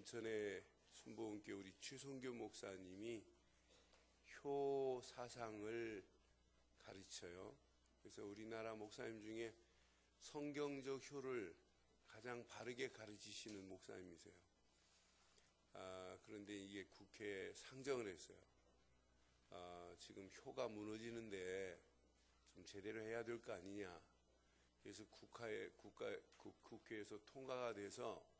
인천의 순복음교회 우리 최성교 목사님이 효 사상을 가르쳐요. 그래서 우리나라 목사님 중에 성경적 효를 가장 바르게 가르치시는 목사님이세요. 그런데 이게 국회에 상정을 했어요. 지금 효가 무너지는데 좀 제대로 해야 될 거 아니냐. 그래서 국회에서 통과가 돼서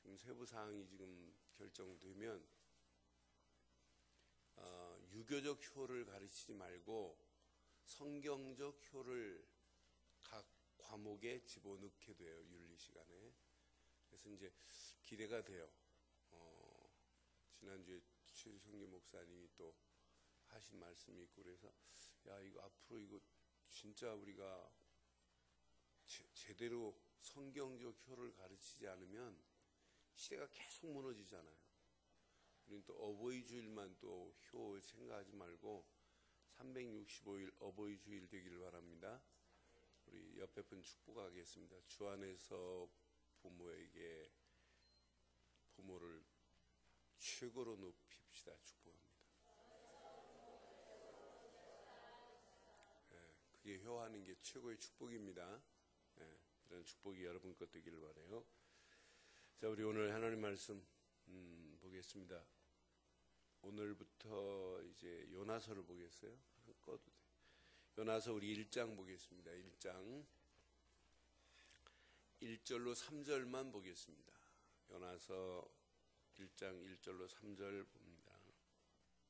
지금 세부 사항이 지금 결정되면 유교적 효를 가르치지 말고 성경적 효를 각 과목에 집어넣게 돼요. 윤리 시간에. 그래서 이제 기대가 돼요. 지난주에 최성규 목사님이 또 하신 말씀이 있고 그래서 야 이거 앞으로 이거 진짜 우리가 제대로 성경적 효를 가르치지 않으면 시대가 계속 무너지잖아요. 우리는 또 어버이 주일만 또 효 생각하지 말고 365일 어버이 주일 되기를 바랍니다. 우리 옆에 분 축복하겠습니다. 주 안에서 부모에게 부모를 최고로 높입시다. 축복합니다. 그게 효하는 게 최고의 축복입니다. 그런 축복이 여러분 것 되기를 바라요. 자, 우리 오늘 하나님 말씀 보겠습니다. 오늘부터 이제 요나서를 보겠어요. 꺼도 돼. 요나서 우리 1장 보겠습니다. 1장 1절로 3절만 보겠습니다. 요나서 1장 1절로 3절 봅니다.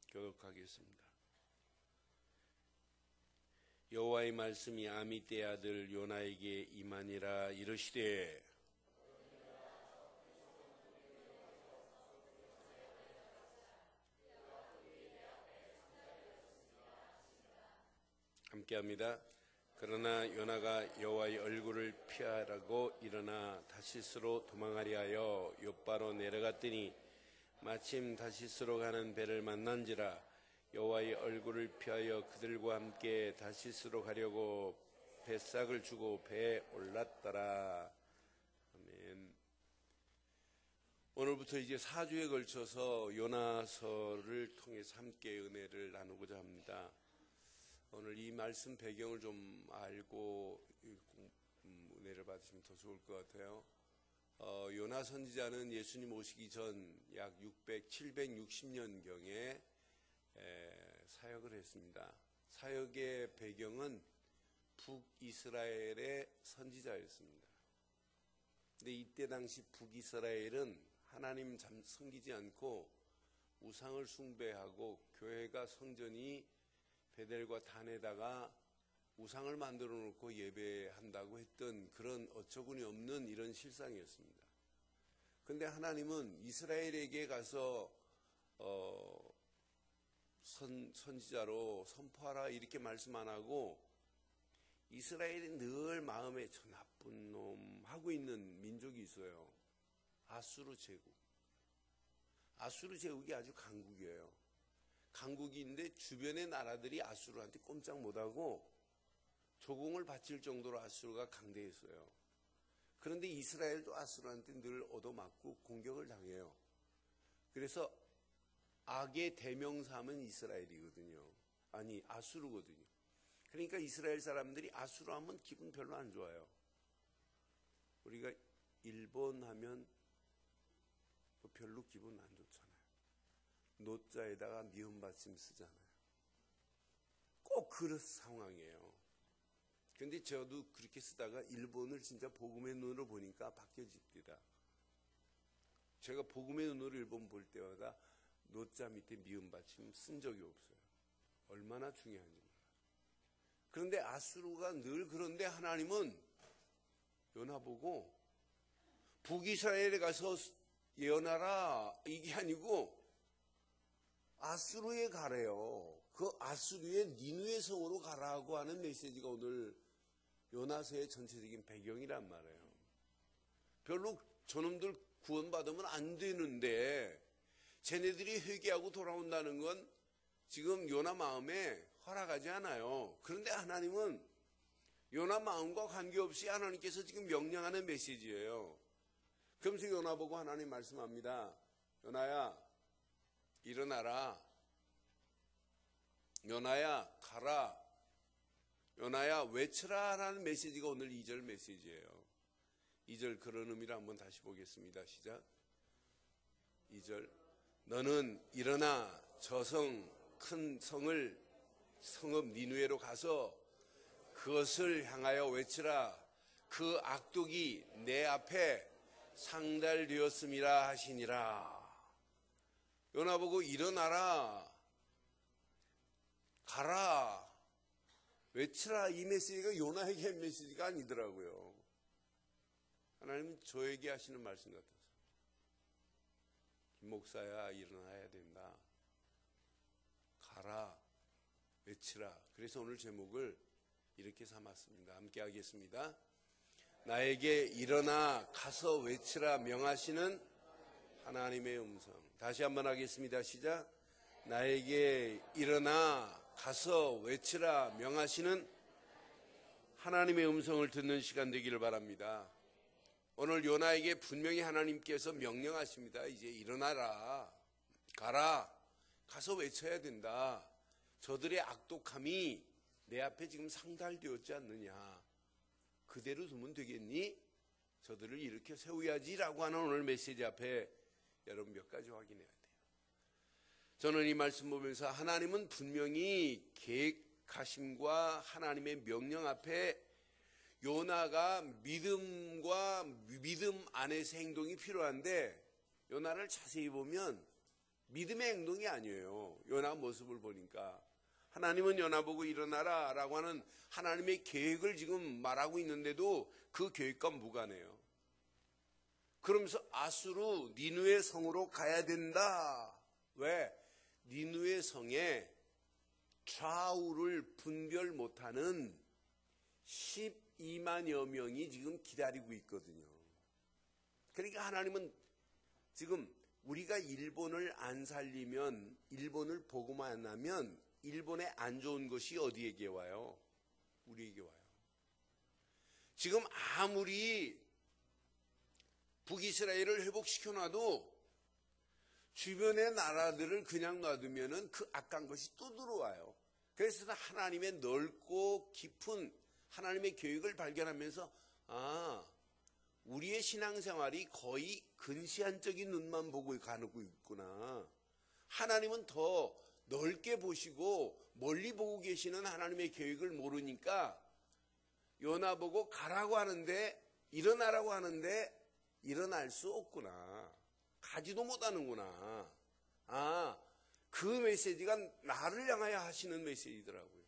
교독하겠습니다. 여호와의 말씀이 아미떼의 아들 요나에게 임하니라. 이르시되 함께합니다. 그러나 요나가 여호와의 얼굴을 피하라고 일어나 다시스로 도망하려 하여 욥바로 내려갔더니 마침 다시스로 가는 배를 만난지라. 여호와의 얼굴을 피하여 그들과 함께 다시스로 가려고 뱃삭을 주고 배에 올랐더라. 아멘. 오늘부터 이제 4주에 걸쳐서 요나서를 통해서 함께 은혜를 나누고자 합니다. 오늘 이 말씀 배경을 좀 알고 은혜를 받으시면 더 좋을 것 같아요. 요나 선지자는 예수님 오시기 전 약 760년경에 사역을 했습니다. 사역의 배경은 북이스라엘의 선지자였습니다. 근데 이때 당시 북이스라엘은 하나님 섬기지 않고 우상을 숭배하고 교회가 성전이 베델과 단에다가 우상을 만들어 놓고 예배한다고 했던 그런 어처구니 없는 이런 실상이었습니다. 그런데 하나님은 이스라엘에게 가서 선지자로 선포하라 이렇게 말씀 안 하고 이스라엘이 늘 마음에 저 나쁜 놈 하고 있는 민족이 있어요. 아수르 제국. 아수르 제국이 아주 강국이에요. 강국인데 주변의 나라들이 아수르한테 꼼짝 못하고 조공을 바칠 정도로 아수르가 강대했어요. 그런데 이스라엘도 아수르한테 늘 얻어맞고 공격을 당해요. 그래서 악의 대명사는 이스라엘이거든요. 아니 아수르거든요. 그러니까 이스라엘 사람들이 아수르 하면 기분 별로 안 좋아요. 우리가 일본 하면 별로 기분 안 좋잖아요. 노자에다가 미음 받침 쓰잖아요. 꼭 그런 상황이에요. 근데 저도 그렇게 쓰다가 일본을 진짜 복음의 눈으로 보니까 바뀌어집니다. 제가 복음의 눈으로 일본 볼 때마다 노자 밑에 미음 받침 쓴 적이 없어요. 얼마나 중요한지 몰라요. 그런데 아수르가 늘 그런데 하나님은 요나 보고 북이스라엘에 가서 예언하라 이게 아니고 아수르에 가래요. 그 아수르의 니느웨 성으로 가라고 하는 메시지가 오늘 요나서의 전체적인 배경이란 말이에요. 별로 저놈들 구원받으면 안 되는데 쟤네들이 회개하고 돌아온다는 건 지금 요나 마음에 허락하지 않아요. 그런데 하나님은 요나 마음과 관계없이 하나님께서 지금 명령하는 메시지예요. 그러면서 요나 보고 하나님 말씀합니다. 요나야 일어나라. 요나야 가라. 요나야 외쳐라 라는 메시지가 오늘 2절 메시지예요. 2절 그런 의미를 한번 다시 보겠습니다. 시작. 2절 너는 일어나 저 큰 성을 성읍 니느웨로 가서 그것을 향하여 외치라. 그 악독이 내 앞에 상달되었음이라 하시니라. 요나 보고 일어나라, 가라, 외치라. 이 메시지가 요나에게 한 메시지가 아니더라고요. 하나님은 저에게 하시는 말씀 같아서. 김 목사야 일어나야 된다. 가라, 외치라. 그래서 오늘 제목을 이렇게 삼았습니다. 함께 하겠습니다. 나에게 일어나 가서 외치라 명하시는 하나님의 음성. 다시 한번 하겠습니다. 시작. 나에게 일어나 가서 외치라 명하시는 하나님의 음성을 듣는 시간 되기를 바랍니다. 오늘 요나에게 분명히 하나님께서 명령하십니다. 이제 일어나라, 가라, 가서 외쳐야 된다. 저들의 악독함이 내 앞에 지금 상달되었지 않느냐. 그대로 두면 되겠니? 저들을 일으켜 세워야지라고 하는 오늘 메시지 앞에 여러분 몇 가지 확인해야 돼요. 저는 이 말씀 보면서 하나님은 분명히 계획하심과 하나님의 명령 앞에 요나가 믿음과 믿음 안에서 행동이 필요한데 요나를 자세히 보면 믿음의 행동이 아니에요. 요나 모습을 보니까 하나님은 요나 보고 일어나라 라고 하는 하나님의 계획을 지금 말하고 있는데도 그 계획과 무관해요. 그러면서 아수르 니느웨 성으로 가야 된다. 왜? 니느웨 성에 좌우를 분별 못하는 12만여 명이 지금 기다리고 있거든요. 그러니까 하나님은 지금 우리가 일본을 안 살리면, 일본을 보고만 하면 일본에 안 좋은 것이 어디에게 와요? 우리에게 와요. 지금 아무리 북이스라엘을 회복시켜놔도 주변의 나라들을 그냥 놔두면 그 악한 것이 또 들어와요. 그래서 하나님의 넓고 깊은 하나님의 계획을 발견하면서 우리의 신앙생활이 거의 근시안적인 눈만 보고 가고 있구나. 하나님은 더 넓게 보시고 멀리 보고 계시는 하나님의 계획을 모르니까 요나 보고 가라고 하는데, 일어나라고 하는데 일어날 수 없구나. 가지도 못하는구나. 그 메시지가 나를 향하여 하시는 메시지더라고요.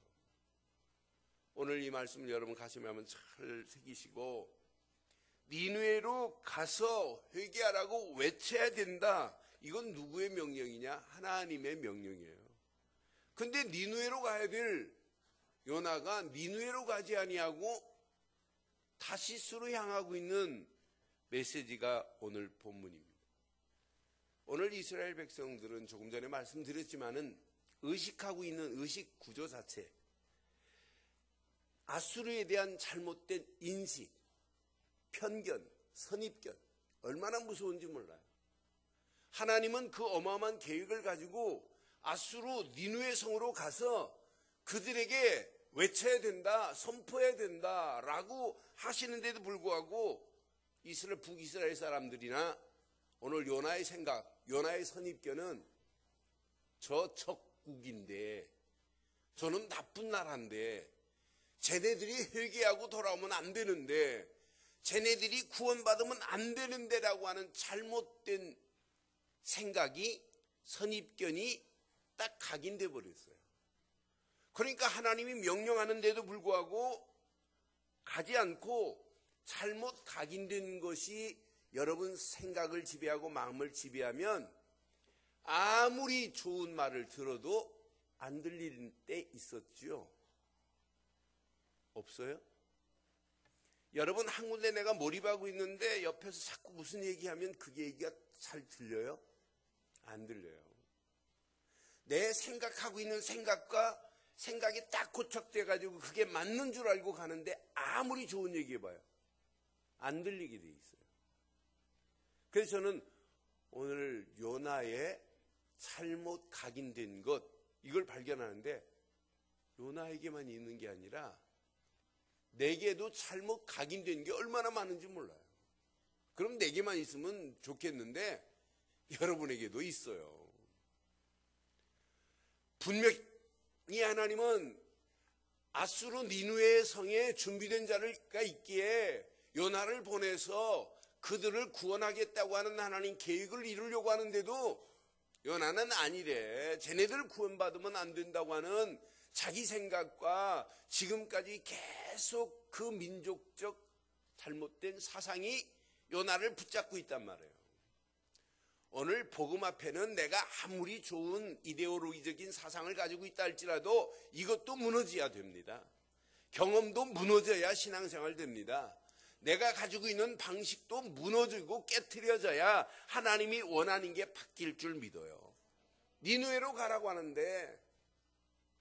오늘 이 말씀을 여러분 가슴에 한번 잘 새기시고, 니느웨로 가서 회개하라고 외쳐야 된다. 이건 누구의 명령이냐? 하나님의 명령이에요. 근데 니느웨로 가야 될 요나가 니느웨로 가지 아니하고 다시스로 향하고 있는 메시지가 오늘 본문입니다. 오늘 이스라엘 백성들은 조금 전에 말씀드렸지만은 의식하고 있는 의식 구조 자체, 아수르에 대한 잘못된 인식, 편견, 선입견, 얼마나 무서운지 몰라요. 하나님은 그 어마어마한 계획을 가지고 아수르 니느웨 성으로 가서 그들에게 외쳐야 된다, 선포해야 된다라고 하시는데도 불구하고 이스라엘, 북이스라엘 사람들이나 오늘 요나의 생각, 요나의 선입견은 저 적국인데, 저는 나쁜 나라인데, 쟤네들이 회개하고 돌아오면 안 되는데, 쟤네들이 구원받으면 안 되는데라고 하는 잘못된 생각이, 선입견이 딱 각인돼 버렸어요. 그러니까 하나님이 명령하는데도 불구하고 가지 않고 잘못 각인된 것이 여러분 생각을 지배하고 마음을 지배하면 아무리 좋은 말을 들어도 안 들릴 때 있었죠? 없어요? 여러분 한 군데 내가 몰입하고 있는데 옆에서 자꾸 무슨 얘기하면 그게 얘기가 잘 들려요? 안 들려요. 내 생각하고 있는 생각과 생각이 딱 고착돼가지고 그게 맞는 줄 알고 가는데 아무리 좋은 얘기해봐요. 안 들리게 돼 있어요. 그래서 저는 오늘 요나의 잘못 각인된 것, 이걸 발견하는데 요나에게만 있는 게 아니라 내게도 잘못 각인된 게 얼마나 많은지 몰라요. 그럼 내게만 있으면 좋겠는데 여러분에게도 있어요. 분명히 하나님은 아수르 니느웨 성에 준비된 자가 있기에 요나를 보내서 그들을 구원하겠다고 하는 하나님 계획을 이루려고 하는데도 요나는 아니래. 쟤네들 구원받으면 안 된다고 하는 자기 생각과 지금까지 계속 그 민족적 잘못된 사상이 요나를 붙잡고 있단 말이에요. 오늘 복음 앞에는 내가 아무리 좋은 이데올로기적인 사상을 가지고 있다 할지라도 이것도 무너져야 됩니다. 경험도 무너져야 신앙생활 됩니다. 내가 가지고 있는 방식도 무너지고 깨트려져야 하나님이 원하는 게 바뀔 줄 믿어요. 니느웨로 가라고 하는데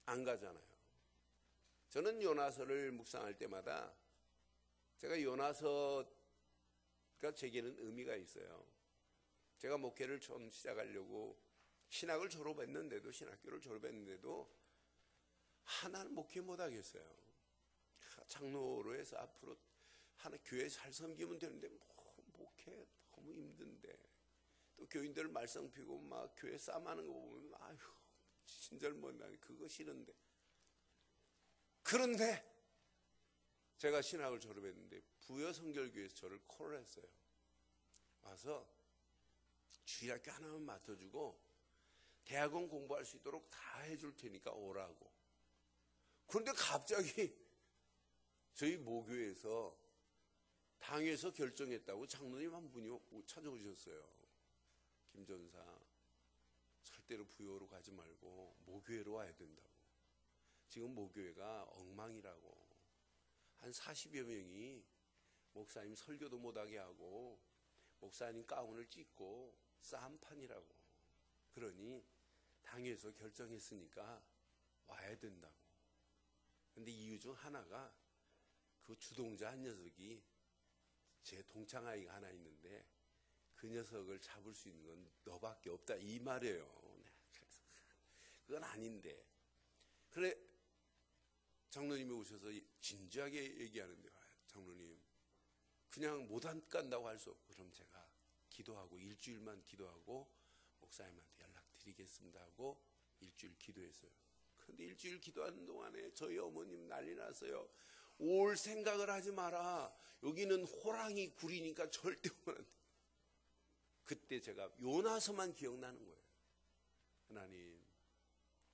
안 가잖아요. 저는 요나서를 묵상할 때마다 제가 요나서가 제게는 의미가 있어요. 제가 목회를 처음 시작하려고 신학을 졸업했는데도, 신학교를 졸업했는데도 나는 목회 못하겠어요. 장로로 해서 앞으로 하나 교회 잘 섬기면 되는데 목회 너무 힘든데, 또 교인들 말썽 피고 막 교회 싸움하는 거 보면 아휴 친절못 나니 그거 싫은데. 그런데 제가 신학을 졸업했는데 부여성결교회에서 저를 콜을 했어요. 와서 주일학교 하나만 맡아주고 대학원 공부할 수 있도록 다 해줄 테니까 오라고. 그런데 갑자기 저희 모교에서 당에서 결정했다고 장로님 한 분이 찾아오셨어요. 김전사, 절대로 부여로 가지 말고 모교회로 와야 된다고. 지금 모교회가 엉망이라고. 한 40여 명이 목사님 설교도 못하게 하고 목사님 가운을 찢고 싸움판이라고. 그러니 당에서 결정했으니까 와야 된다고. 근데 이유 중 하나가 그 주동자 한 녀석이 제 동창아이가 하나 있는데 그 녀석을 잡을 수 있는 건 너밖에 없다 이 말이에요. 그래서 그건 아닌데. 그래 장로님이 오셔서 진지하게 얘기하는데, 장로님 그냥 못 간다고 할 수 없고 그럼 제가 기도하고 일주일만 기도하고 목사님한테 연락드리겠습니다 하고 일주일 기도했어요. 그런데 일주일 기도하는 동안에 저희 어머님 난리 났어요. 올 생각을 하지 마라. 여기는 호랑이 굴이니까 절대 오면 안 돼. 그때 제가 요나서만 기억나는 거예요. 하나님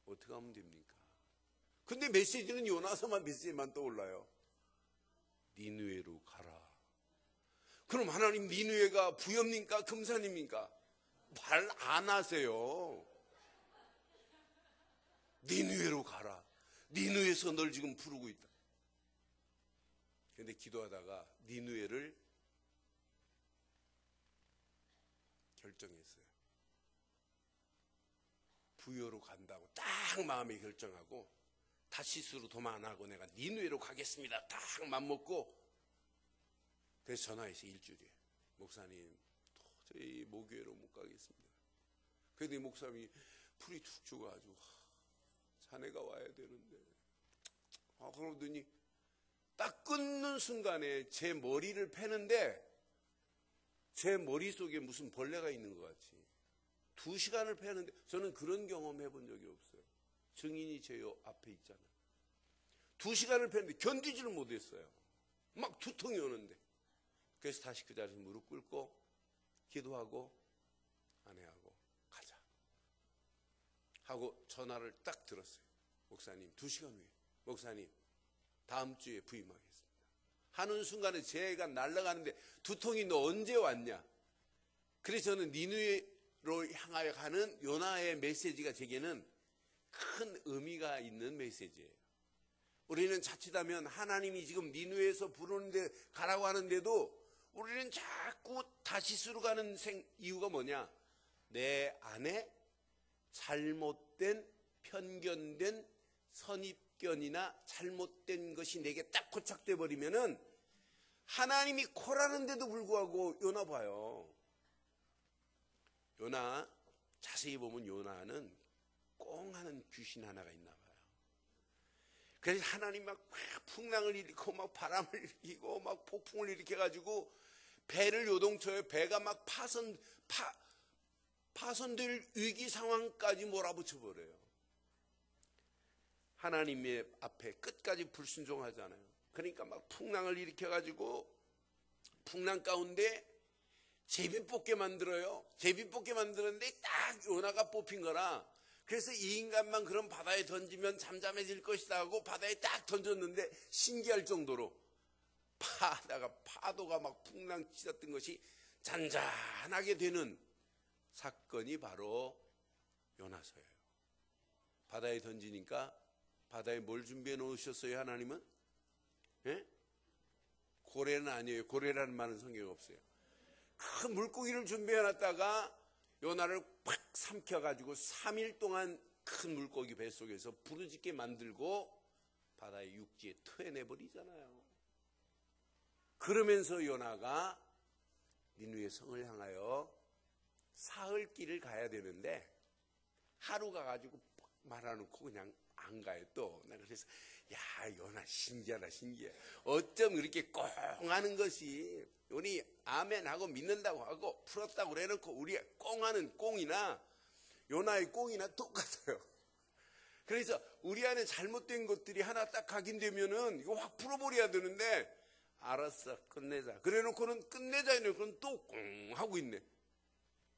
어떻게 하면 됩니까? 근데 메시지는 요나서만 메시지만 떠올라요. 니느웨로 가라. 그럼 하나님 니느웨가 부엽니까 금산입니까? 말 안 하세요. 니느웨로 가라. 니느웨에서 널 지금 부르고 있다. 근데 기도하다가 니느웨를 결정했어요. 부여로 간다고 딱 마음에 결정하고 다시스로 도망 안 하고 내가 니느웨로 가겠습니다. 딱 맘먹고 그래서 전화해서 일주일에 목사님 도저히 모교회로 못 가겠습니다. 그런데 목사님이 풀이 툭 죽어가지고 자네가 와야 되는데 그러더니 딱 끊는 순간에 제 머리를 패는데 제 머릿속에 무슨 벌레가 있는 것 같이 2시간을 패는데 저는 그런 경험 해본 적이 없어요. 증인이 제 앞에 있잖아요. 2시간을 패는데 견디지를 못했어요. 막 두통이 오는데. 그래서 다시 그 자리에서 무릎 꿇고 기도하고 아내하고 가자 하고 전화를 딱 들었어요. 목사님 2시간 후에 목사님 다음 주에 부임하겠습니다 하는 순간에 제가 날아가는데 두통이 너 언제 왔냐. 그래서 저는 니느웨로 향하여 가는 요나의 메시지가 제게는 큰 의미가 있는 메시지예요. 우리는 자칫하면 하나님이 지금 니느웨에서 부르는데 가라고 하는데도 우리는 자꾸 다시스로 가는 이유가 뭐냐. 내 안에 잘못된 편견된 선입견이나 잘못된 것이 내게 딱 고착돼 버리면은 하나님이 코라는데도 불구하고 요나 봐요. 요나, 자세히 보면 요나는 꽁하는 귀신 하나가 있나 봐요. 그래서 하나님 막 풍랑을 일으키고 막 바람을 일으키고 막 폭풍을 일으켜가지고 배를 요동쳐요. 배가 막 파손될 위기 상황까지 몰아붙여 버려요. 하나님의 앞에 끝까지 불순종하잖아요. 그러니까 막 풍랑을 일으켜가지고 풍랑 가운데 제비뽑게 만들어요. 제비뽑게 만드는데 딱 요나가 뽑힌 거라. 그래서 이 인간만 그런 바다에 던지면 잠잠해질 것이다 하고 바다에 딱 던졌는데 신기할 정도로 파도가 막 풍랑 치렀던 것이 잔잔하게 되는 사건이 바로 요나서예요. 바다에 던지니까 바다에 뭘 준비해 놓으셨어요, 하나님은? 예? 고래는 아니에요. 고래라는 말은 성경에 없어요. 큰 물고기를 준비해 놨다가 요나를 팍 삼켜가지고 3일 동안 큰 물고기 뱃속에서 부르짖게 만들고 바다의 육지에 토해내버리잖아요. 그러면서 요나가 니느웨 성을 향하여 사흘 길을 가야 되는데 하루 가가지고 말아놓고 그냥 안 가요. 또 내가 그래서 야 요나 신기하다 신기해. 어쩜 그렇게 꽁하는 것이 우리 아멘하고 믿는다고 하고 풀었다고 그래놓고 우리 꽁하는 꽁이나 요나의 꽁이나 똑같아요. 그래서 우리 안에 잘못된 것들이 하나 딱 각인되면은 이거 확 풀어버려야 되는데 알았어 끝내자 그래놓고는 끝내자 해놓고는 또 꽁 하고 있네.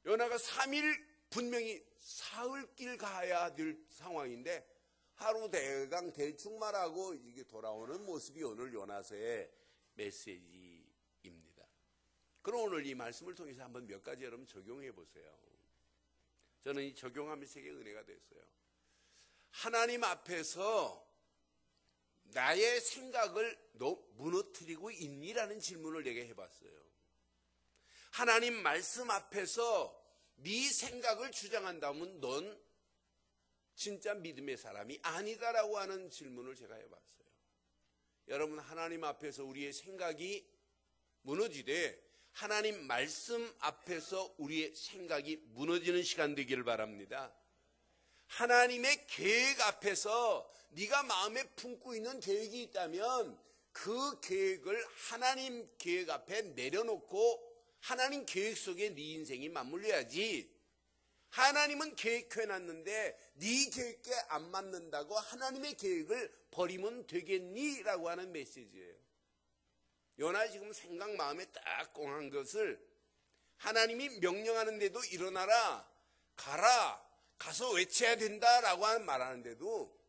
요나가 3일 분명히 사흘길 가야 될 상황인데 하루 대강 대충 말하고 이게 돌아오는 모습이 오늘 요나서의 메시지입니다. 그럼 오늘 이 말씀을 통해서 한번 몇 가지 여러분 적용해 보세요. 저는 이 적용하면서 되게 은혜가 됐어요. 하나님 앞에서 나의 생각을 너 무너뜨리고 있니라는 질문을 내게 해봤어요. 하나님 말씀 앞에서 네 생각을 주장한다면 넌 진짜 믿음의 사람이 아니다라고 하는 질문을 제가 해봤어요. 여러분 하나님 앞에서 우리의 생각이 무너지되 하나님 말씀 앞에서 우리의 생각이 무너지는 시간 되기를 바랍니다. 하나님의 계획 앞에서 네가 마음에 품고 있는 계획이 있다면 그 계획을 하나님 계획 앞에 내려놓고 하나님 계획 속에 네 인생이 맞물려야지. 하나님은 계획해놨는데 네 계획에 안 맞는다고 하나님의 계획을 버리면 되겠니? 라고 하는 메시지예요. 요나 지금 생각 마음에 딱 꽁한 것을 하나님이 명령하는데도 일어나라 가라 가서 외쳐야 된다라고 말하는데도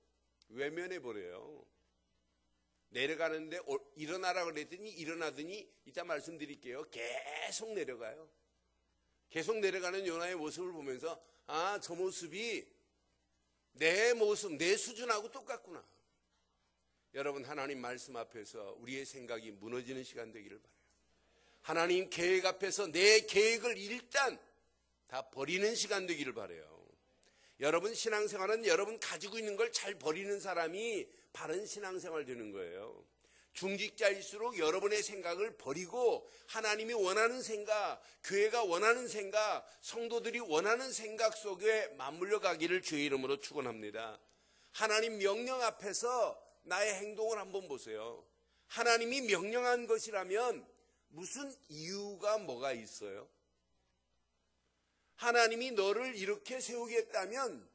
외면해버려요. 내려가는데 일어나라 그랬더니 일어나더니 이따 말씀드릴게요. 계속 내려가요. 계속 내려가는 요나의 모습을 보면서 아, 저 모습이 내 모습, 내 수준하고 똑같구나. 여러분 하나님 말씀 앞에서 우리의 생각이 무너지는 시간 되기를 바라요. 하나님 계획 앞에서 내 계획을 일단 다 버리는 시간 되기를 바라요. 여러분 신앙생활은 여러분 가지고 있는 걸 잘 버리는 사람이 바른 신앙생활 되는 거예요. 중직자일수록 여러분의 생각을 버리고 하나님이 원하는 생각, 교회가 원하는 생각, 성도들이 원하는 생각 속에 맞물려 가기를 주의 이름으로 축원합니다. 하나님 명령 앞에서 나의 행동을 한번 보세요. 하나님이 명령한 것이라면 무슨 이유가 뭐가 있어요? 하나님이 너를 이렇게 세우겠다면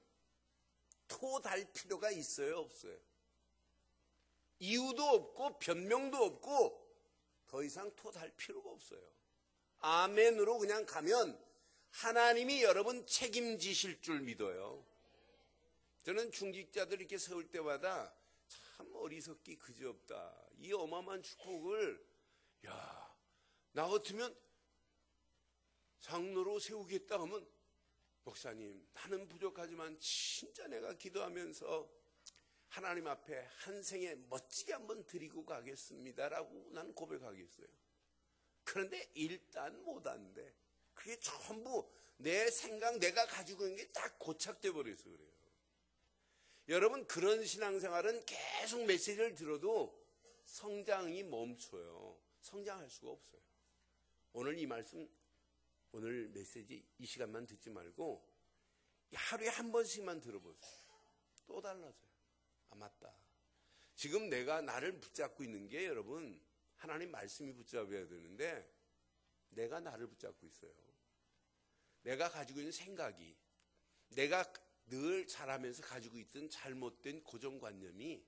토달 필요가 있어요, 없어요? 이유도 없고 변명도 없고 더 이상 토달 필요가 없어요. 아멘으로 그냥 가면 하나님이 여러분 책임지실 줄 믿어요. 저는 중직자들 이렇게 세울 때마다 참 어리석기 그지없다. 이 어마어마한 축복을 나 같으면 장로로 세우겠다 하면 목사님 나는 부족하지만 진짜 내가 기도하면서 하나님 앞에 한 생에 멋지게 한번 드리고 가겠습니다라고 나는 고백하겠어요. 그런데 일단 못한대. 그게 전부 내 생각 내가 가지고 있는 게 딱 고착돼 버려서 그래요. 여러분 그런 신앙생활은 계속 메시지를 들어도 성장이 멈춰요. 성장할 수가 없어요. 오늘 이 말씀 오늘 메시지 이 시간만 듣지 말고 하루에 한 번씩만 들어보세요. 또 달라져요. 아, 맞다. 지금 내가 나를 붙잡고 있는 게 여러분 하나님 말씀이 붙잡아야 되는데 내가 나를 붙잡고 있어요. 내가 가지고 있는 생각이, 내가 늘 자라면서 가지고 있던 잘못된 고정관념이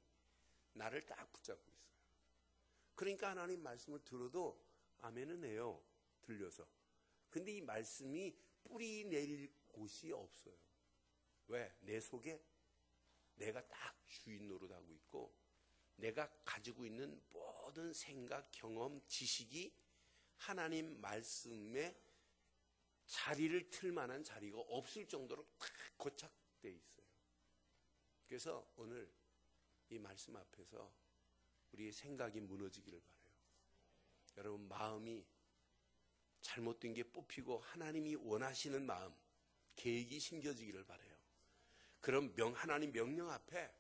나를 딱 붙잡고 있어요. 그러니까 하나님 말씀을 들어도 아멘은 해요. 들려서. 근데 이 말씀이 뿌리 내릴 곳이 없어요. 왜? 내 속에 내가 딱 주인 노릇하고 있고 내가 가지고 있는 모든 생각, 경험, 지식이 하나님 말씀에 자리를 틀 만한 자리가 없을 정도로 딱 고착되어 있어요. 그래서 오늘 이 말씀 앞에서 우리의 생각이 무너지기를 바라요. 여러분 마음이 잘못된 게 뽑히고 하나님이 원하시는 마음, 계획이 심겨지기를 바라요. 그럼 하나님 명령 앞에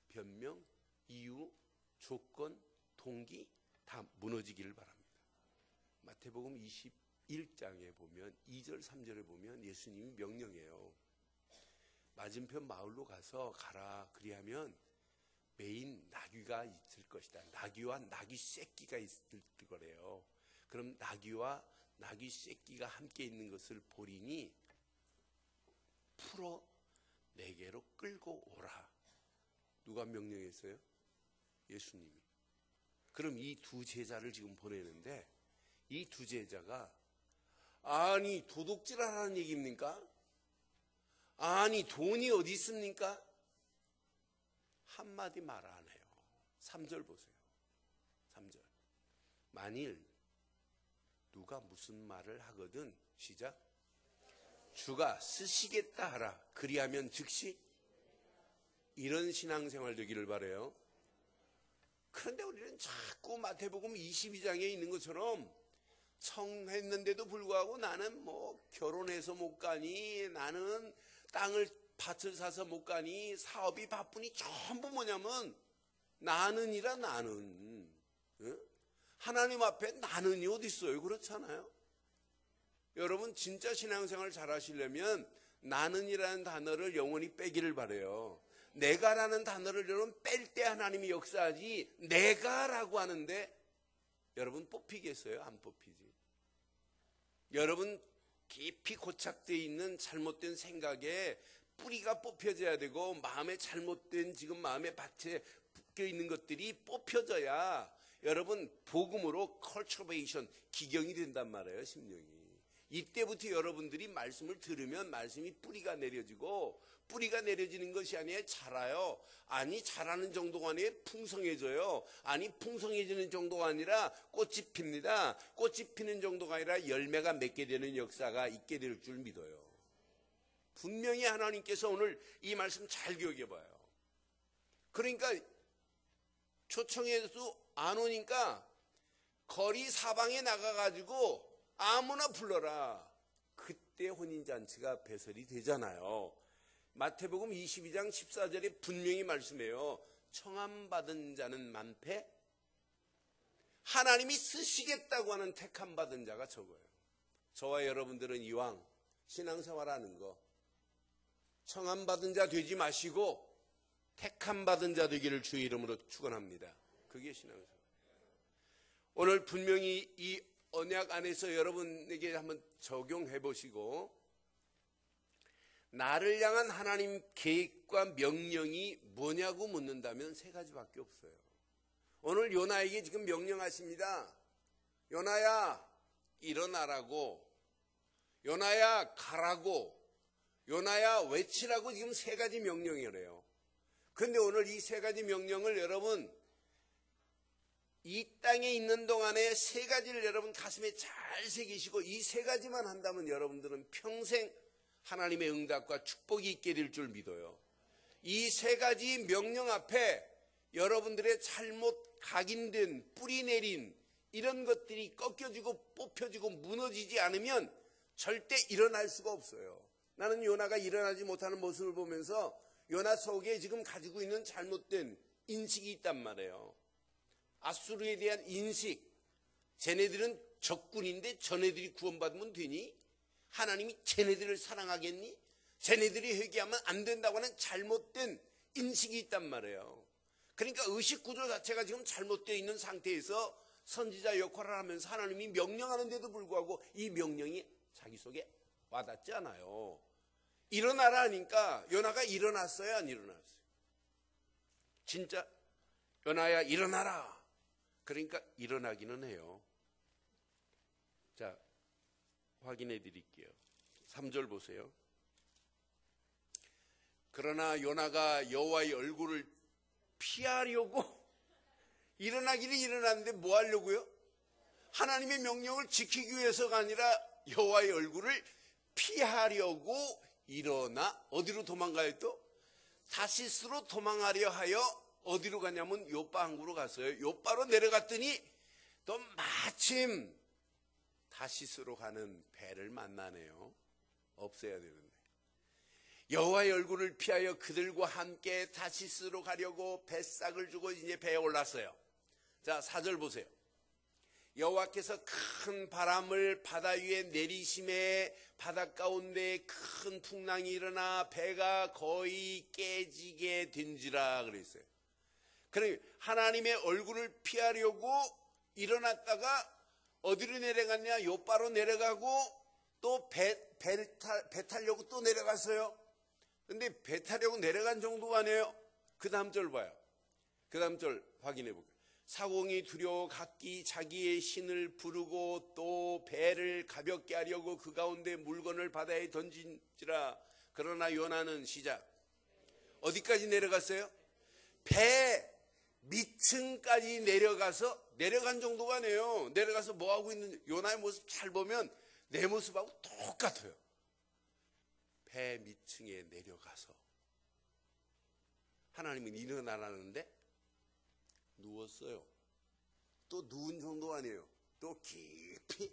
변명, 이유, 조건, 동기 다 무너지기를 바랍니다. 마태복음 21장에 보면 2절 3절에 보면 예수님이 명령해요. 맞은편 마을로 가서 가라. 그리하면 매인 나귀가 있을 것이다. 나귀와 나귀 새끼가 있을 거래요. 그럼 나귀와 나귀 새끼가 함께 있는 것을 보리니 풀어 내게로 끌고 오라. 누가 명령했어요? 예수님이. 그럼 이 두 제자를 지금 보내는데 이 두 제자가 아니 도둑질하라는 얘기입니까? 아니 돈이 어디 있습니까? 한마디 말 안 해요. 3절 보세요. 3절. 만일 누가 무슨 말을 하거든 시작. 주가 쓰시겠다 하라. 그리하면 즉시. 이런 신앙생활 되기를 바라요. 그런데 우리는 자꾸 마태복음 22장에 있는 것처럼 청했는데도 불구하고 나는 뭐 결혼해서 못 가니, 나는 밭을 사서 못 가니, 사업이 바쁘니, 전부 뭐냐면 나는이라 나는. 하나님 앞에 나는이 어디 있어요? 그렇잖아요. 여러분 진짜 신앙생활 잘 하시려면 나는이라는 단어를 영원히 빼기를 바라요. 내가라는 단어를 여러분 뺄 때 하나님이 역사하지, 내가라고 하는데 여러분 뽑히겠어요? 안 뽑히지. 여러분 깊이 고착되어 있는 잘못된 생각에 뿌리가 뽑혀져야 되고, 마음에 잘못된 지금 마음의 밭에 묶여 있는 것들이 뽑혀져야 여러분 복음으로 컬처베이션, 기경이 된단 말이에요. 심령이. 이때부터 여러분들이 말씀을 들으면 말씀이 뿌리가 내려지고, 뿌리가 내려지는 것이 아니라 자라요. 아니 자라는 정도가 아니라 풍성해져요. 아니 풍성해지는 정도가 아니라 꽃이 핍니다. 꽃이 피는 정도가 아니라 열매가 맺게 되는 역사가 있게 될 줄 믿어요. 분명히 하나님께서 오늘 이 말씀 잘 기억해 봐요. 그러니까 초청해도 안 오니까 거리 사방에 나가가지고 아무나 불러라. 그때 혼인잔치가 배설이 되잖아요. 마태복음 22장 14절에 분명히 말씀해요. 청함받은 자는 많되 하나님이 쓰시겠다고 하는 택함받은 자가 적어요. 저와 여러분들은 이왕 신앙생활하는 거 청함받은 자 되지 마시고 택함받은 자 되기를 주의 이름으로 축원합니다. 그게 신앙생활. 오늘 분명히 이 언약 안에서 여러분에게 한번 적용해 보시고, 나를 향한 하나님 계획과 명령이 뭐냐고 묻는다면 세 가지밖에 없어요. 오늘 요나에게 지금 명령하십니다. 요나야 일어나라고, 요나야 가라고, 요나야 외치라고 지금 세 가지 명령이래요. 그런데 오늘 이 세 가지 명령을 여러분 이 땅에 있는 동안에 세 가지를 여러분 가슴에 잘 새기시고 이 세 가지만 한다면 여러분들은 평생 하나님의 응답과 축복이 있게 될 줄 믿어요. 이 세 가지 명령 앞에 여러분들의 잘못 각인된 뿌리 내린 이런 것들이 꺾여지고 뽑혀지고 무너지지 않으면 절대 일어날 수가 없어요. 나는 요나가 일어나지 못하는 모습을 보면서 요나 속에 지금 가지고 있는 잘못된 인식이 있단 말이에요. 아수르에 대한 인식, 쟤네들은 적군인데 저네들이 구원받으면 되니? 하나님이 쟤네들을 사랑하겠니? 쟤네들이 회개하면 안 된다고 하는 잘못된 인식이 있단 말이에요. 그러니까 의식 구조 자체가 지금 잘못되어 있는 상태에서 선지자 역할을 하면서 하나님이 명령하는데도 불구하고 이 명령이 자기 속에 와닿지 않아요. 일어나라 하니까 요나가 일어났어요, 안 일어났어요? 진짜 요나야 일어나라. 그러니까 일어나기는 해요. 자, 확인해 드릴게요. 3절 보세요. 그러나 요나가 여호와의 얼굴을 피하려고 일어나기는 일어났는데 뭐 하려고요? 하나님의 명령을 지키기 위해서가 아니라 여호와의 얼굴을 피하려고 일어나 어디로 도망가요 또? 다시스로 도망하려 하여 어디로 가냐면 요빠 항구로 갔어요. 요빠로 내려갔더니 또 마침 다시스로 가는 배를 만나네요. 없애야 되는데. 여호와의 얼굴을 피하여 그들과 함께 다시스로 가려고 뱃삭을 주고 이제 배에 올랐어요. 자, 4절 보세요. 여호와께서 큰 바람을 바다 위에 내리심에 바다 가운데 큰 풍랑이 일어나 배가 거의 깨지게 된지라 그랬어요. 그러니까 하나님의 얼굴을 피하려고 일어났다가 어디로 내려갔냐? 요바로 내려가고 또 배 타려고 또 내려갔어요. 근데 배 타려고 내려간 정도가 아니에요. 그 다음 절 봐요. 그 다음 절 확인해 볼게요. 사공이 두려워 각기 자기의 신을 부르고 또 배를 가볍게 하려고 그 가운데 물건을 바다에 던진지라. 그러나 요나는 시작. 어디까지 내려갔어요? 배 밑층까지 내려간 정도가 아니에요. 내려가서 뭐하고 있는 요나의 모습 잘 보면 내 모습하고 똑같아요. 배 밑층에 내려가서 하나님은 일어나라는데 누웠어요. 또 누운 정도 아니에요. 또 깊이.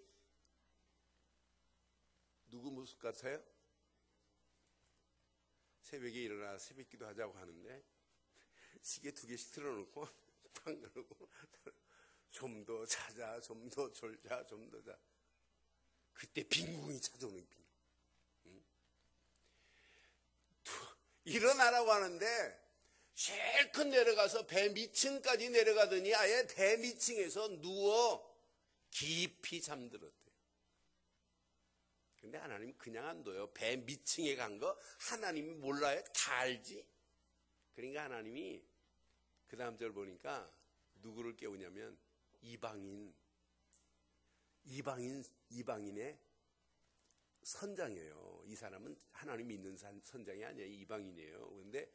누구 모습 같아요? 새벽에 일어나 새벽기도 하자고 하는데 시계 2개씩 틀어놓고 탁 누르고 좀 더 자자, 좀 더 졸자, 좀 더 자. 그때 빈궁이 찾아오는 빈궁. 응? 일어나라고 하는데 실컷 내려가서 배 밑층까지 내려가더니 아예 배 밑층에서 누워 깊이 잠들었대요. 근데 하나님 그냥 안 둬요. 배 밑층에 간 거 하나님이 몰라요? 다 알지? 그러니까 하나님이 그 다음 절 보니까 누구를 깨우냐면 이방인의 선장이에요. 이 사람은 하나님 믿는 선장이 아니에요. 이방인이에요. 그런데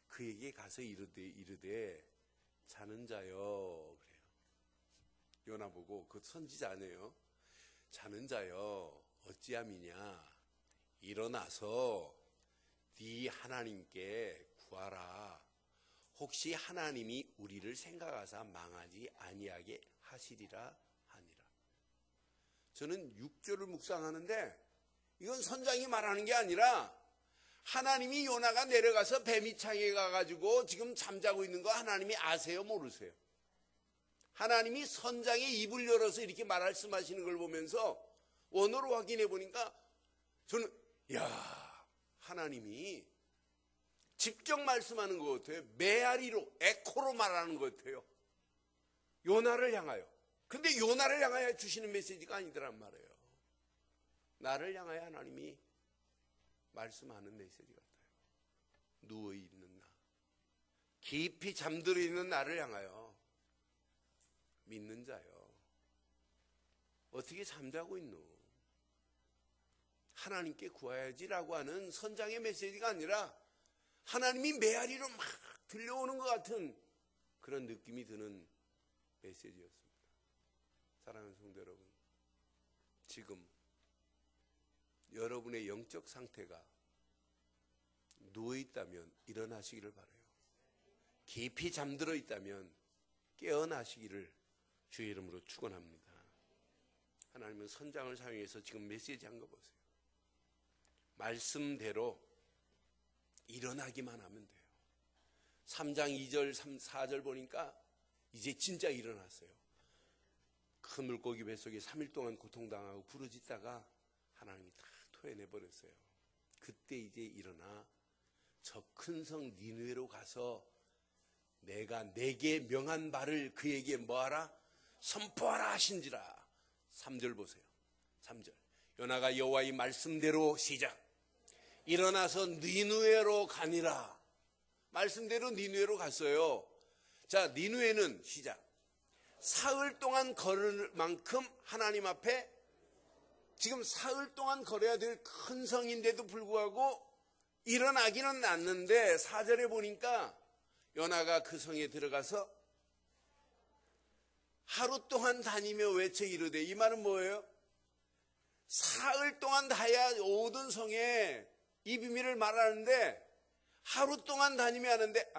그에게 가서 이르되 자는 자여 그래요. 요나 보고 그 선지자 아니에요. 자는 자여 어찌함이냐 일어나서 네 하나님께 구하라. 혹시 하나님이 우리를 생각하사 망하지 아니하게 하시리라 하니라. 저는 6절을 묵상하는데 이건 선장이 말하는 게 아니라 하나님이 요나가 내려가서 배 밑창에 가가지고 지금 잠자고 있는 거 하나님이 아세요? 모르세요? 하나님이 선장의 입을 열어서 이렇게 말씀하시는 걸 보면서 원어로 확인해 보니까 저는 하나님이 직접 말씀하는 것 같아요. 메아리로 에코로 말하는 것 같아요. 요나를 향하여. 근데 요나를 향하여 주시는 메시지가 아니더란 말이에요. 나를 향하여 하나님이 말씀하는 메시지 같아요. 누워있는 나, 깊이 잠들어 있는 나를 향하여 믿는 자요. 어떻게 잠자고 있노? 하나님께 구해야지라고 하는 선장의 메시지가 아니라 하나님이 메아리로 막 들려오는 것 같은 그런 느낌이 드는 메시지였습니다. 사랑하는 성도 여러분, 지금 여러분의 영적 상태가 누워있다면 일어나시기를 바라요. 깊이 잠들어 있다면 깨어나시기를 주의 이름으로 축원합니다. 하나님은 선장을 사용해서 지금 메시지 한 거 보세요. 말씀대로 일어나기만 하면 돼요. 3장 2절 4절 보니까 이제 진짜 일어났어요. 큰 물고기 뱃속에 3일 동안 고통당하고 부르짖다가 하나님이 다 토해내버렸어요. 그때 이제 일어나 저 큰 성 니느웨로 가서 내가 내게 명한 바를 그에게 뭐하라? 선포하라 하신지라. 3절 보세요. 3절. 요나가 여호와의 말씀대로 시작. 일어나서 니느웨로 가니라. 말씀대로 니느웨로 갔어요. 자, 니느웨는 시작. 사흘 동안 걸을 만큼 하나님 앞에 지금 사흘 동안 걸어야 될 큰 성인데도 불구하고 일어나기는 났는데 4절에 보니까 요나가 그 성에 들어가서 하루 동안 다니며 외쳐 이르되, 이 말은 뭐예요? 사흘 동안 다야 모든 성에 이 비밀을 말하는데 하루 동안 다니며 하는데,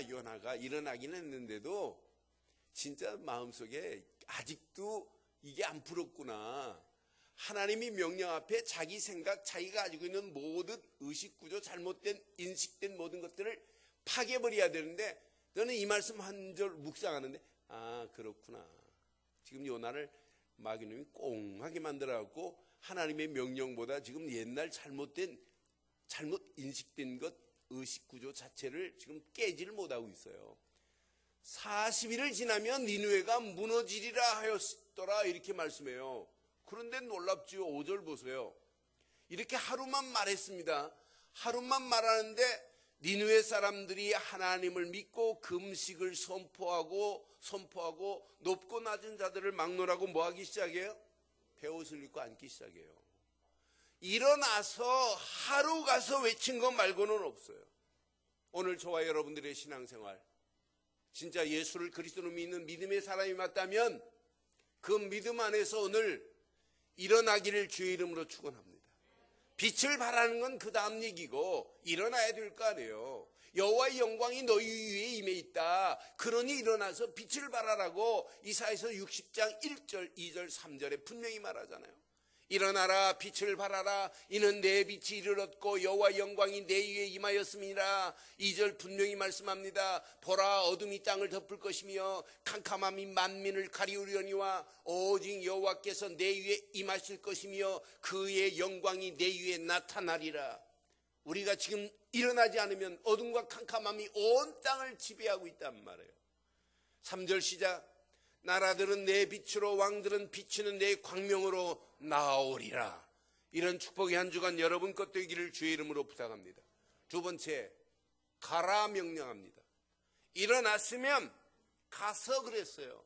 요나가 일어나기는 했는데도 진짜 마음속에 아직도 이게 안 풀었구나. 하나님이 명령 앞에 자기 생각, 자기가 가지고 있는 모든 의식구조, 잘못된 인식된 모든 것들을 파괴버려야 되는데, 너는 이 말씀 한 절 묵상하는데 그렇구나. 지금 요나를 마귀놈이 꽁하게 만들어갖고 하나님의 명령보다 지금 옛날 잘못 인식된 것, 의식구조 자체를 지금 깨지를 못하고 있어요. 40일을 지나면 니느웨가 무너지리라 하였더라, 이렇게 말씀해요. 그런데 놀랍지요. 5절 보세요. 이렇게 하루만 말했습니다. 하루만 말하는데 니느웨 사람들이 하나님을 믿고 금식을 선포하고 높고 낮은 자들을 막론하고 뭐하기 시작해요? 베옷을 입고 앉기 시작해요. 일어나서 하루 가서 외친 것 말고는 없어요. 오늘 저와 여러분들의 신앙생활, 진짜 예수를 그리스도로 믿는 믿음의 사람이 맞다면 그 믿음 안에서 오늘 일어나기를 주의 이름으로 축원합니다. 빛을 발하는 건 그 다음 얘기고 일어나야 될 거 아니에요. 여호와의 영광이 너희 위에 임해 있다. 그러니 일어나서 빛을 발하라고 이사야서 60장 1절, 2절, 3절에 분명히 말하잖아요. 일어나라, 빛을 발하라. 이는 내 빛이 이르렀고 여호와의 영광이 내 위에 임하였음이라. 2절 분명히 말씀합니다. 보라, 어둠이 땅을 덮을 것이며 캄캄함이 만민을 가리우려니와 오직 여호와께서 내 위에 임하실 것이며 그의 영광이 내 위에 나타나리라. 우리가 지금 일어나지 않으면 어둠과 캄캄함이 온 땅을 지배하고 있단 말이에요. 3절 시작. 나라들은 내 빛으로, 왕들은 비치는 내 광명으로 나오리라. 이런 축복의 한 주간 여러분 것 되기를 주의 이름으로 부탁합니다. 두 번째, 가라 명령합니다. 일어났으면 가서 그랬어요.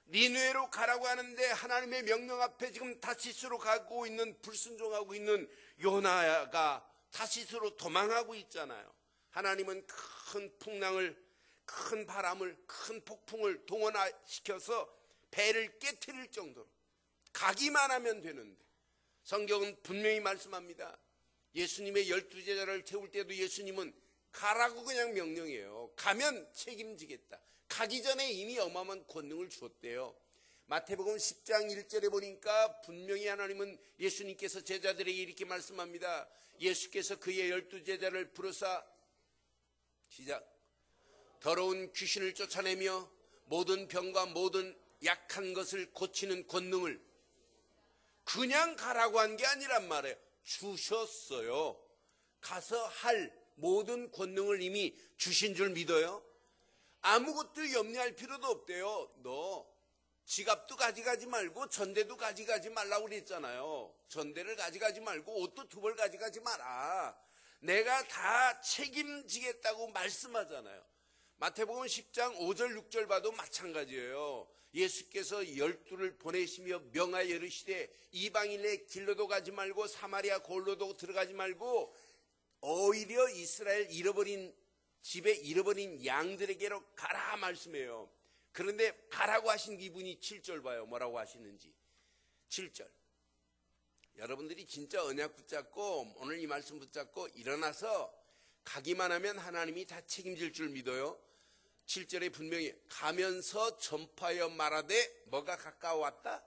니느웨로 가라고 하는데 하나님의 명령 앞에 지금 다시스로 가고 있는, 불순종하고 있는 요나가 다시스로 도망하고 있잖아요. 하나님은 큰 풍랑을, 큰 바람을, 큰 폭풍을 동원시켜서 배를 깨트릴 정도로 가기만 하면 되는데, 성경은 분명히 말씀합니다. 예수님의 12제자를 태울 때도 예수님은 가라고 그냥 명령해요. 가면 책임지겠다. 가기 전에 이미 어마어마한 권능을 주었대요. 마태복음 10장 1절에 보니까 분명히 하나님은, 예수님께서 제자들에게 이렇게 말씀합니다. 예수께서 그의 12제자를 부르사 시작. 더러운 귀신을 쫓아내며 모든 병과 모든 약한 것을 고치는 권능을 그냥 가라고 한 게 아니란 말이에요. 주셨어요. 가서 할 모든 권능을 이미 주신 줄 믿어요? 아무것도 염려할 필요도 없대요. 너 지갑도 가져가지 말고 전대도 가져가지 말라고 그랬잖아요. 전대를 가져가지 말고 옷도 2벌 가져가지 마라. 내가 다 책임지겠다고 말씀하잖아요. 마태복음 10장 5절 6절 봐도 마찬가지예요. 예수께서 12를 보내시며 명하여 이르시되 이방인의 길로도 가지 말고 사마리아 골로도 들어가지 말고 오히려 이스라엘 잃어버린 집에 잃어버린 양들에게로 가라 말씀해요. 그런데 가라고 하신 이분이 7절 봐요. 뭐라고 하시는지. 7절. 여러분들이 진짜 언약 붙잡고 오늘 이 말씀 붙잡고 일어나서 가기만 하면 하나님이 다 책임질 줄 믿어요. 7절에 분명히 가면서 전파하여 말하되 뭐가 가까워 왔다?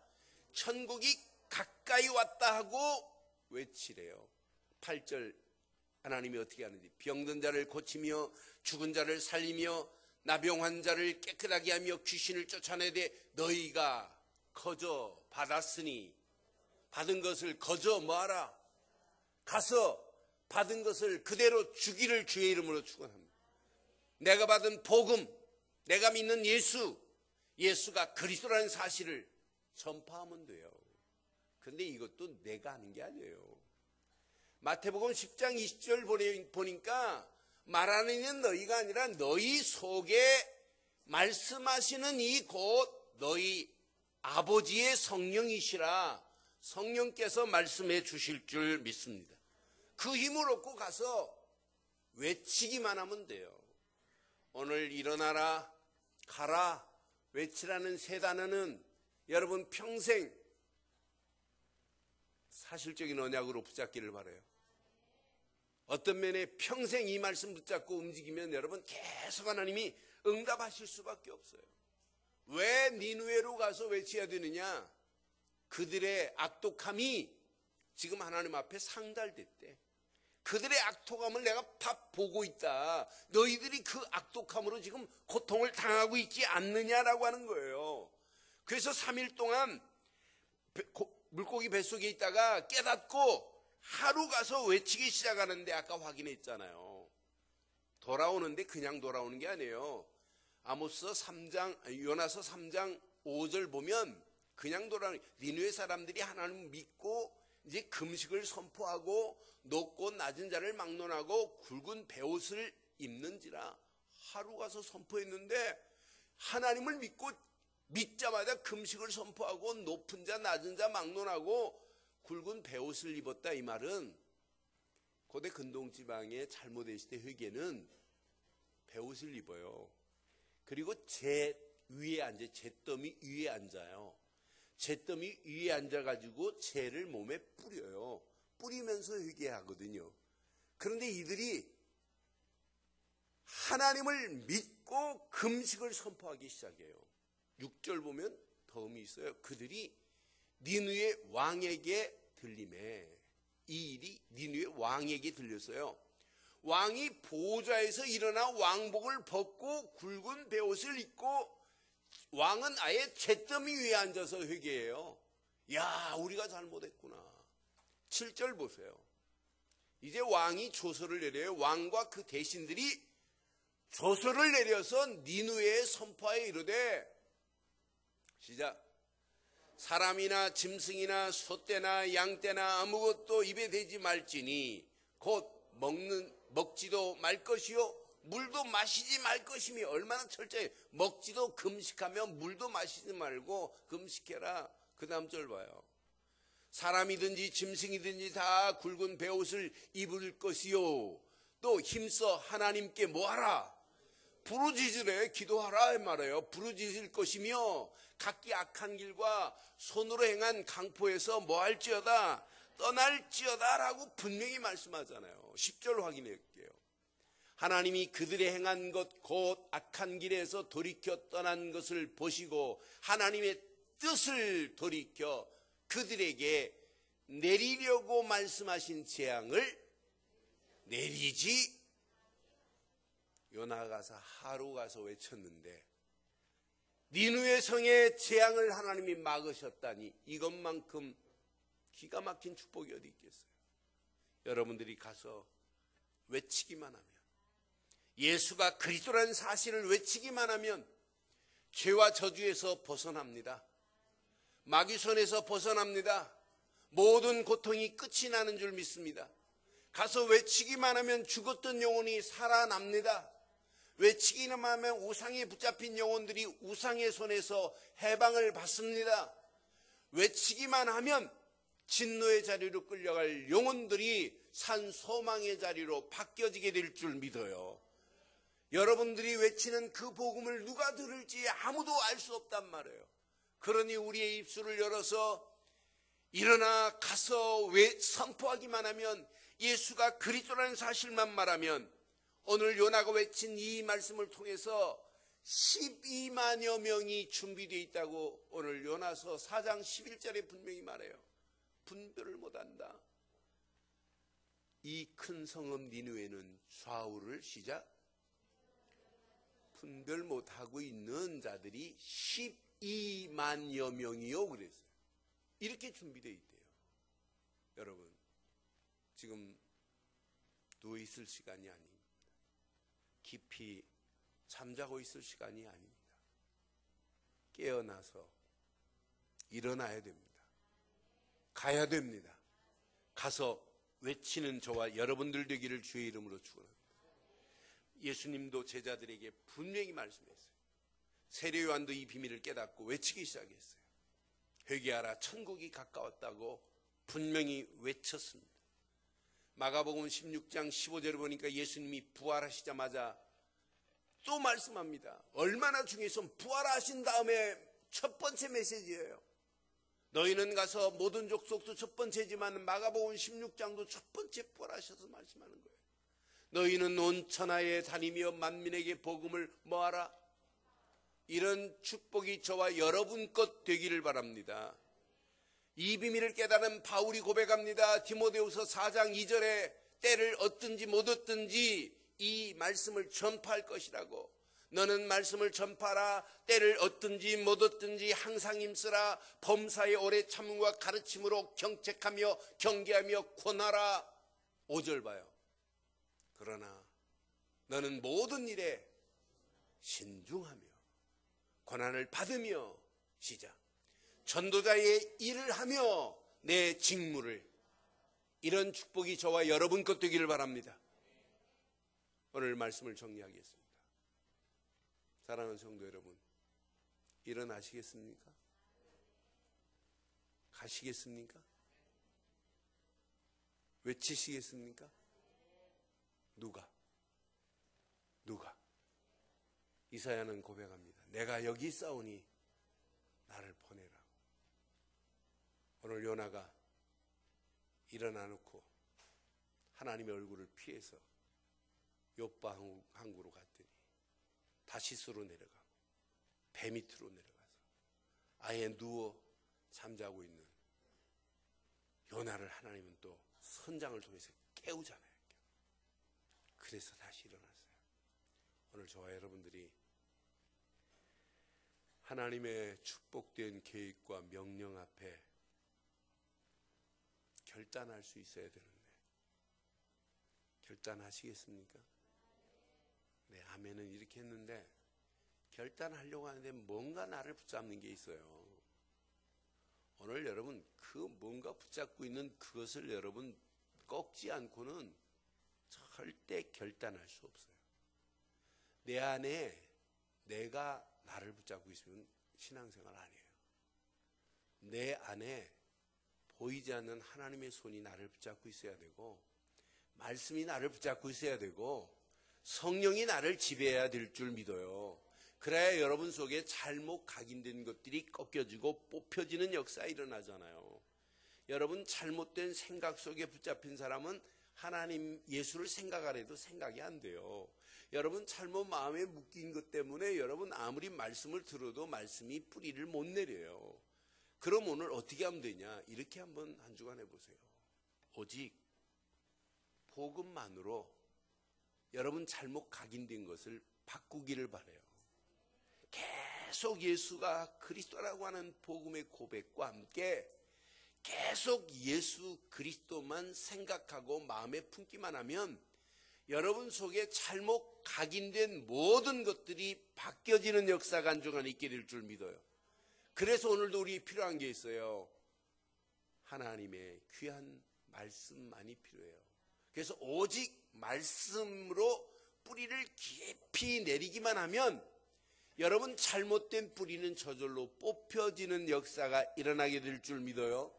천국이 가까이 왔다 하고 외치래요. 8절 하나님이 어떻게 하는지. 병든 자를 고치며 죽은 자를 살리며 나병 환자를 깨끗하게 하며 귀신을 쫓아내되 너희가 거저 받았으니 받은 것을 거저 뭐하라? 가서 받은 것을 그대로 주기를 주의 이름으로 축원합니다. 내가 받은 복음, 내가 믿는 예수가 그리스도라는 사실을 전파하면 돼요. 그런데 이것도 내가 하는 게 아니에요. 마태복음 10장 20절 보니까 말하는 이는 너희가 아니라 너희 속에 말씀하시는 이 곧 너희 아버지의 성령이시라. 성령께서 말씀해 주실 줄 믿습니다. 그 힘을 얻고 가서 외치기만 하면 돼요. 오늘 일어나라, 가라, 외치라는 세 단어는 여러분 평생 사실적인 언약으로 붙잡기를 바라요. 어떤 면에 평생 이 말씀 붙잡고 움직이면 여러분 계속 하나님이 응답하실 수밖에 없어요. 왜 니느웨로 가서 외쳐야 되느냐? 그들의 악독함이 지금 하나님 앞에 상달됐대. 그들의 악독함을 내가 다 보고 있다. 너희들이 그 악독함으로 지금 고통을 당하고 있지 않느냐라고 하는 거예요. 그래서 3일 동안 물고기 뱃속에 있다가 깨닫고 하루 가서 외치기 시작하는데 아까 확인했잖아요. 돌아오는데 그냥 돌아오는 게 아니에요. 요나서 3장 5절 보면 그냥 돌아오는, 니느웨 사람들이 하나님을 믿고 이제 금식을 선포하고 높고 낮은 자를 막론하고 굵은 베옷을 입는지라 하루 가서 선포했는데 하나님을 믿자마자 금식을 선포하고 높은 자 낮은 자 막론하고 굵은 베옷을 입었다. 이 말은 고대 근동지방의 잘못의 시대 회개는 베옷을 입어요. 그리고 재 잿더미 위에 앉아요. 잿더미 위에 앉아가지고 재를 몸에 뿌려요. 뿌리면서 회개하거든요. 그런데 이들이 하나님을 믿고 금식을 선포하기 시작해요. 6절 보면 더 의미 있어요. 그들이 니느웨 왕에게 들림에, 이 일이 니느웨 왕에게 들렸어요. 왕이 보좌에서 일어나 왕복을 벗고 굵은 베옷을 입고 왕은 아예 잿더미 위에 앉아서 회개해요. 야, 우리가 잘못했구나. 7절 보세요. 이제 왕이 조서를 내려요. 왕과 그 대신들이 조서를 내려서 니느웨에 선포하여 이르되, 시작. 사람이나 짐승이나 소떼나 양떼나 아무것도 입에 대지 말지니 곧 먹지도 말 것이요 물도 마시지 말 것이며. 얼마나 철저해. 먹지도 금식하며 물도 마시지 말고 금식해라. 그 다음 절 봐요. 사람이든지 짐승이든지 다 굵은 베옷을 입을 것이요 또 힘써 하나님께 뭐하라? 부르짖으래. 기도하라 말해요. 부르짖을 것이며 각기 악한 길과 손으로 행한 강포에서 뭐할지어다? 떠날지어다 라고 분명히 말씀하잖아요. 10절 확인할게요. 하나님이 그들의 행한 것 곧 악한 길에서 돌이켜 떠난 것을 보시고 하나님의 뜻을 돌이켜 그들에게 내리려고 말씀하신 재앙을 내리지. 요나 가서 하루 가서 외쳤는데 니느웨 성의 재앙을 하나님이 막으셨다니 이것만큼 기가 막힌 축복이 어디 있겠어요. 여러분들이 가서 외치기만 하면, 예수가 그리스도라는 사실을 외치기만 하면 죄와 저주에서 벗어납니다. 마귀 손에서 벗어납니다. 모든 고통이 끝이 나는 줄 믿습니다. 가서 외치기만 하면 죽었던 영혼이 살아납니다. 외치기만 하면 우상에 붙잡힌 영혼들이 우상의 손에서 해방을 받습니다. 외치기만 하면 진노의 자리로 끌려갈 영혼들이 산 소망의 자리로 바뀌어지게 될 줄 믿어요. 여러분들이 외치는 그 복음을 누가 들을지 아무도 알 수 없단 말이에요. 그러니 우리의 입술을 열어서 일어나 가서 선포하기만 하면, 예수가 그리스도라는 사실만 말하면, 오늘 요나가 외친 이 말씀을 통해서 12만여 명이 준비되어 있다고 오늘 요나서 4장 11절에 분명히 말해요. 분별을 못한다. 이 큰 성읍 니느웨는 좌우를 시작 분별 못하고 있는 자들이 2만여 명이요 그랬어요. 이렇게 준비되어 있대요. 여러분, 지금 누워 있을 시간이 아닙니다. 깊이 잠자고 있을 시간이 아닙니다. 깨어나서 일어나야 됩니다. 가야 됩니다. 가서 외치는 저와 여러분들 되기를 주의 이름으로 축원합니다. 예수님도 제자들에게 분명히 말씀했어요. 세례 요한도 이 비밀을 깨닫고 외치기 시작했어요. 회개하라, 천국이 가까웠다고 분명히 외쳤습니다. 마가복음 16장 15절을 보니까 예수님이 부활하시자마자 또 말씀합니다. 얼마나 중요해서 부활하신 다음에 첫 번째 메시지예요. 너희는 가서 모든 족속도 첫 번째지만 마가복음 16장도 첫 번째 부활하셔서 말씀하는 거예요. 너희는 온 천하에 다니며 만민에게 복음을 뭐하라? 이런 축복이 저와 여러분 것 되기를 바랍니다. 이 비밀을 깨달은 바울이 고백합니다. 디모데후서 4장 2절에 때를 얻든지 못 얻든지 이 말씀을 전파할 것이라고. 너는 말씀을 전파하라. 때를 얻든지 못 얻든지 항상 힘쓰라. 범사에 오래 참음과 가르침으로 경책하며 경계하며 권하라. 5절 봐요. 그러나 너는 모든 일에 신중하며 고난을 받으며 시작. 전도자의 일을 하며 내 직무를. 이런 축복이 저와 여러분 것 되기를 바랍니다. 오늘 말씀을 정리하겠습니다. 사랑하는 성도 여러분, 일어나시겠습니까? 가시겠습니까? 외치시겠습니까? 누가? 이사야는 고백합니다. 내가 여기 있사오니 나를 보내라고. 오늘 요나가 일어나 놓고 하나님의 얼굴을 피해서 요빠 항구로 갔더니 다시스로 내려가고 배 밑으로 내려가서 아예 누워 잠자고 있는 요나를 하나님은 또 선장을 통해서 깨우잖아요. 그래서 다시 일어났어요. 오늘 저와 여러분들이 하나님의 축복된 계획과 명령 앞에 결단할 수 있어야 되는데 결단하시겠습니까? 네, 아멘은 이렇게 했는데 결단하려고 하는데 뭔가 나를 붙잡는 게 있어요. 오늘 여러분 그 뭔가 붙잡고 있는 그것을 여러분 꺾지 않고는 절대 결단할 수 없어요. 내 안에 내가 나를 붙잡고 있으면 신앙생활 아니에요. 내 안에 보이지 않는 하나님의 손이 나를 붙잡고 있어야 되고 말씀이 나를 붙잡고 있어야 되고 성령이 나를 지배해야 될 줄 믿어요. 그래야 여러분 속에 잘못 각인된 것들이 꺾여지고 뽑혀지는 역사가 일어나잖아요. 여러분 잘못된 생각 속에 붙잡힌 사람은 하나님 예수를 생각하려 해도 생각이 안 돼요. 여러분 잘못 마음에 묶인 것 때문에 여러분 아무리 말씀을 들어도 말씀이 뿌리를 못 내려요. 그럼 오늘 어떻게 하면 되냐? 이렇게 한번 한 주간 해보세요. 오직 복음만으로 여러분 잘못 각인된 것을 바꾸기를 바라요. 계속 예수가 그리스도라고 하는 복음의 고백과 함께 계속 예수 그리스도만 생각하고 마음에 품기만 하면 여러분 속에 잘못 각인된 모든 것들이 바뀌어지는 역사가 한 주간 있게 될 줄 믿어요. 그래서 오늘도 우리 필요한 게 있어요. 하나님의 귀한 말씀만이 필요해요. 그래서 오직 말씀으로 뿌리를 깊이 내리기만 하면 여러분 잘못된 뿌리는 저절로 뽑혀지는 역사가 일어나게 될 줄 믿어요.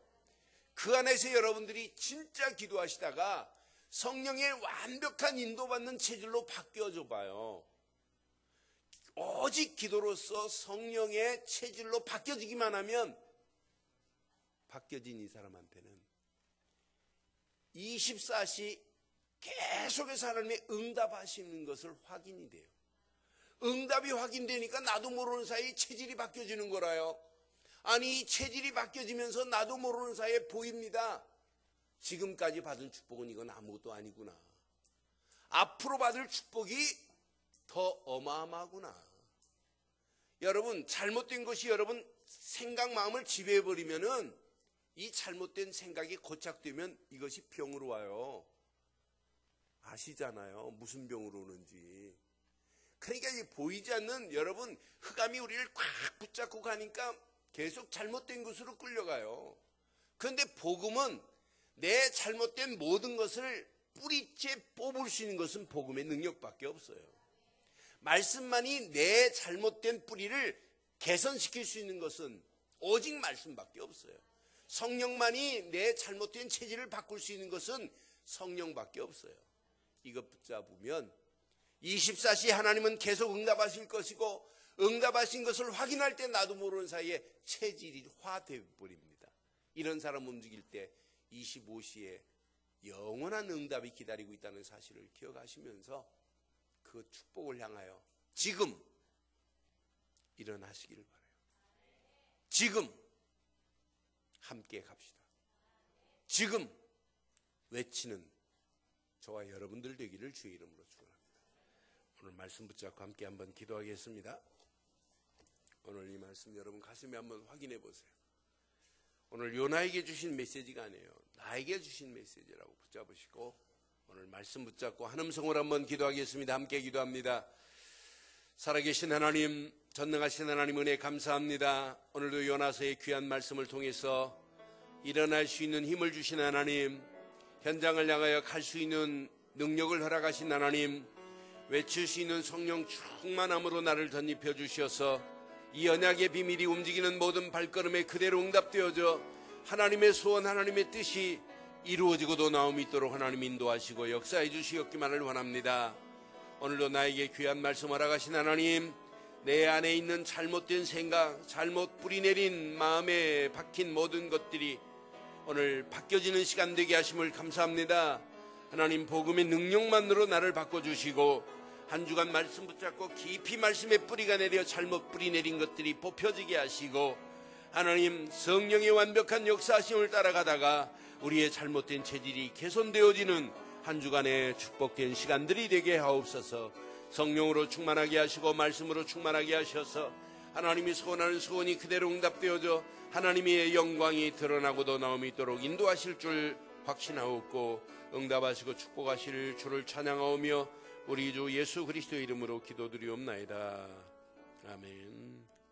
그 안에서 여러분들이 진짜 기도하시다가 성령의 완벽한 인도받는 체질로 바뀌어져 봐요. 오직 기도로서 성령의 체질로 바뀌어지기만 하면 바뀌어진 이 사람한테는 24시 계속해서 하나님의 응답하시는 것을 확인이 돼요. 응답이 확인되니까 나도 모르는 사이에 체질이 바뀌어지는 거라요. 아니 이 체질이 바뀌어지면서 나도 모르는 사이에 보입니다. 지금까지 받은 축복은 이건 아무것도 아니구나. 앞으로 받을 축복이 더 어마어마하구나. 여러분 잘못된 것이 여러분 생각 마음을 지배해버리면은 이 잘못된 생각이 고착되면 이것이 병으로 와요. 아시잖아요. 무슨 병으로 오는지. 그러니까 이 보이지 않는 여러분 흑암이 우리를 꽉 붙잡고 가니까 계속 잘못된 것으로 끌려가요. 그런데 복음은 내 잘못된 모든 것을 뿌리째 뽑을 수 있는 것은 복음의 능력밖에 없어요. 말씀만이 내 잘못된 뿌리를 개선시킬 수 있는 것은 오직 말씀밖에 없어요. 성령만이 내 잘못된 체질을 바꿀 수 있는 것은 성령밖에 없어요. 이것 붙잡으면 24시 하나님은 계속 응답하실 것이고 응답하신 것을 확인할 때 나도 모르는 사이에 체질이 화되어 버립니다. 이런 사람 움직일 때 25시에 영원한 응답이 기다리고 있다는 사실을 기억하시면서 그 축복을 향하여 지금 일어나시기를 바라요. 지금 함께 갑시다. 지금 외치는 저와 여러분들 되기를 주의 이름으로 축원합니다. 오늘 말씀 붙잡고 함께 한번 기도하겠습니다. 오늘 이 말씀 여러분 가슴에 한번 확인해 보세요. 오늘 요나에게 주신 메시지가 아니에요. 나에게 주신 메시지라고 붙잡으시고 오늘 말씀 붙잡고 한음성으로 한번 기도하겠습니다. 함께 기도합니다. 살아계신 하나님, 전능하신 하나님 은혜 감사합니다. 오늘도 요나서의 귀한 말씀을 통해서 일어날 수 있는 힘을 주신 하나님, 현장을 향하여 갈 수 있는 능력을 허락하신 하나님, 외칠 수 있는 성령 충만함으로 나를 덧입혀 주셔서 이 언약의 비밀이 움직이는 모든 발걸음에 그대로 응답되어져 하나님의 소원, 하나님의 뜻이 이루어지고도 나옴이 있도록 하나님 인도하시고 역사해 주시옵기만을 원합니다. 오늘도 나에게 귀한 말씀 허락하신 하나님, 내 안에 있는 잘못된 생각, 잘못 뿌리내린 마음에 박힌 모든 것들이 오늘 바뀌어지는 시간 되게 하심을 감사합니다. 하나님 복음의 능력만으로 나를 바꿔주시고 한 주간 말씀 붙잡고 깊이 말씀의 뿌리가 내려 잘못 뿌리내린 것들이 뽑혀지게 하시고 하나님 성령의 완벽한 역사하심을 따라가다가 우리의 잘못된 체질이 개선되어지는 한 주간의 축복된 시간들이 되게 하옵소서. 성령으로 충만하게 하시고 말씀으로 충만하게 하셔서 하나님이 소원하는 소원이 그대로 응답되어져 하나님의 영광이 드러나고도 나옴이 있도록 인도하실 줄 확신하옵고 응답하시고 축복하실 주를 찬양하오며 우리 주 예수 그리스도의 이름으로 기도드리옵나이다. 아멘.